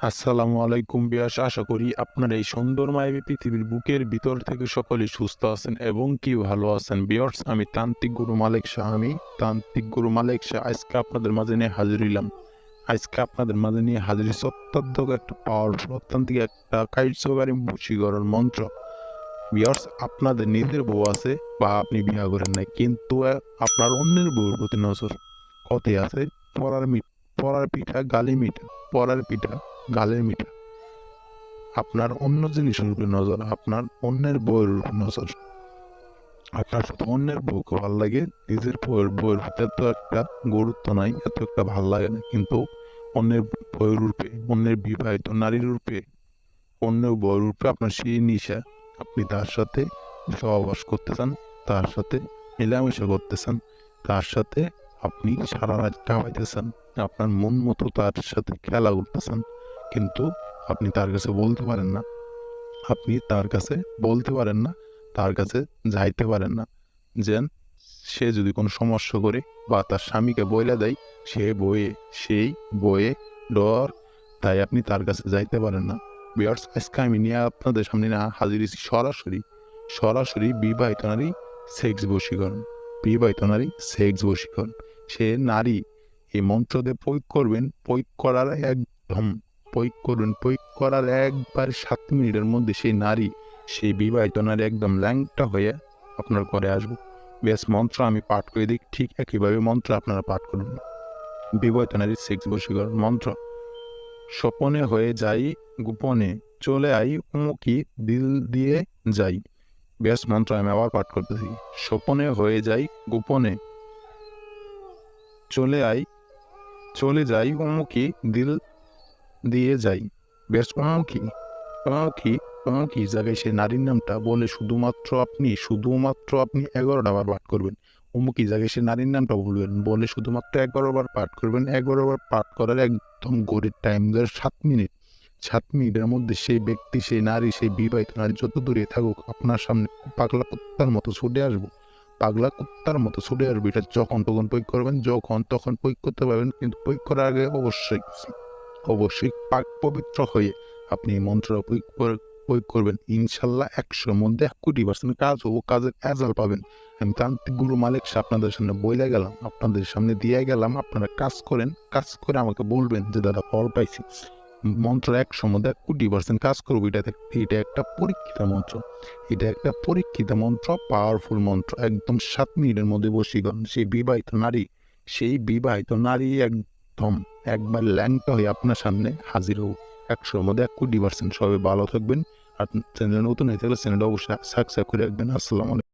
আসসালামু আলাইকুম বিয়াস, আশা করি আপনার এই সুন্দর মায়াবী পৃথিবীর বুকের ভিতর থেকে সকলেই সুস্থ আছেন এবং কি ভালো আছেন। বিয়ার্স, আমি তান্ত্রিক গুরু মালিক শাহ। আজকে আপনাদের মাঝে নিয়ে হাজির হইলাম। আজকে আপনাদের মাঝে নিয়ে হাজির হইছি অত্যন্ত একটা পাওয়ারফুল, অত্যন্ত একটা কার্যকারী বশীকরণ মন্ত্র। বিয়ার্স, আপনাদের নিজের বউ আছে বা আপনি বিয়ে করেন নাই, কিন্তু আপনার অন্যের বউর প্রতি নজর। কথায় আছে, পরার পিঠা গালি মিঠা, পরার পিঠা গালের মিঠা। আপনার অন্য জিনিসের উপরে নজর, আপনার অন্যের বউয়ের উপরে নজর। আপনার শুধু অন্যের বউকে ভালো লাগে, নিজের বউয়ের প্রতি এত একটা গুরুত্ব নাই, এত একটা ভালো লাগে না। কিন্তু অন্যের বউয়ের রূপে, অন্যের বিবাহিত নারীর রূপে, অন্যের বউয়ের রূপে আপনার সেই নিশা। আপনি তার সাথে সহবাস করতে চান, তার সাথে মেলামেশা করতে চান, তার সাথে আপনি সারা রাত কাটাইতে চান, আপনার মন মতো তার সাথে খেলা করতে চান। কিন্তু আপনি তার কাছে বলতে পারেন না, আপনি তার কাছে বলতে পারেন না, তার কাছে যাইতে পারেন না। যেন সে যদি কোনো সমস্যা করে বা তার স্বামীকে বইলা দেয়, সেই বয়ে ডর, তাই আপনি তার কাছে যাইতে পারেন না। বিয়ার্স, আজকে আমি নিয়ে আপনাদের সামনে না হাজির হয়েছি সরাসরি বিবাহিত নারী সেক্স বশীকরণ। বিবাহিত নারী সেক্স বশীকরণ। সে নারী এই মন্ত্র দিয়ে প্রয়োগ করবেন, প্রয়োগ করার একবার 7 মিনিটের মধ্যে সেই বিবাহিত নারী একদম ল্যাংটা হয়ে আপনার ঘরে আসবো। বেশ, মন্ত্র আমি পাঠ করে দিই, ঠিক একইভাবে মন্ত্র আপনারা পাঠ করুন। বিবাহিত নারীর সেক্স বশীকরণ মন্ত্র। স্বপনে হয়ে যাই গোপনে, চলে আই উমুকি দিল দিয়ে যাই। বেশ, মন্ত্র আমি আবার পাঠ করতেছি। স্বপনে হয়ে যাই গোপনে, চলে যাই উমুকি দিল দিয়ে যাই। বেশ, উমুকি জায়গায় সেই নারীর নামটা বলে শুধুমাত্র আপনি 11টা বার পাঠ করবেন। উমুকি জায়গায় সেই নারীর নামটা বলবেন, বলে শুধুমাত্র 11 বার পাঠ করবেন। 11 বার পাঠ করার একদম ঘড়ির টাইম 7 মিনিট। 7 মিনিটের মধ্যে সেই ব্যক্তি, সেই নারী, সেই বিবাহিত নারী যত দূরে থাকুক, আপনার সামনে পাগলা কুত্তার মতো ছুটে আসবো। এটা যখন তখন প্রয়োগ করবেন, যখন তখন প্রয়োগ করতে পারবেন, কিন্তু প্রয়োগ করার আগে অবশ্যই পাক পবিত্র হয়ে আপনি এই মন্ত্র প্রয়োগ করবেন। ইনশাল্লাহ 100-র মধ্যে 1,000,000% কাজ হবো, কাজের রেজাল্ট পাবেন। আমি তান্ত্রিক গুরু মালিক শাহ আপনাদের সামনে বইলে গেলাম, আপনাদের সামনে দিয়ে গেলাম। আপনারা কাজ করেন, কাজ করে আমাকে বলবেন যে দাদা ফল পাইছি। মন্ত্র 100-র মধ্যে 1,000,000% কাজ করবো। এটা একটা পরীক্ষিত মন্ত্র, পাওয়ারফুল মন্ত্র। একদম 7 মিনিটের মধ্যে বশীকরণ। সেই বিবাহিত নারী একদম একবার ল্যাংটা হয়ে আপনার সামনে হাজির হবো। 100-র মধ্যে 1,000,000%। সবাই ভালো থাকবেন। আর চ্যানেল নতুন হয়ে থাকলে চ্যানেলটা অবশ্যই সাবস্ক্রাইব করে রাখবেন। আসসালামু আলাইকুম।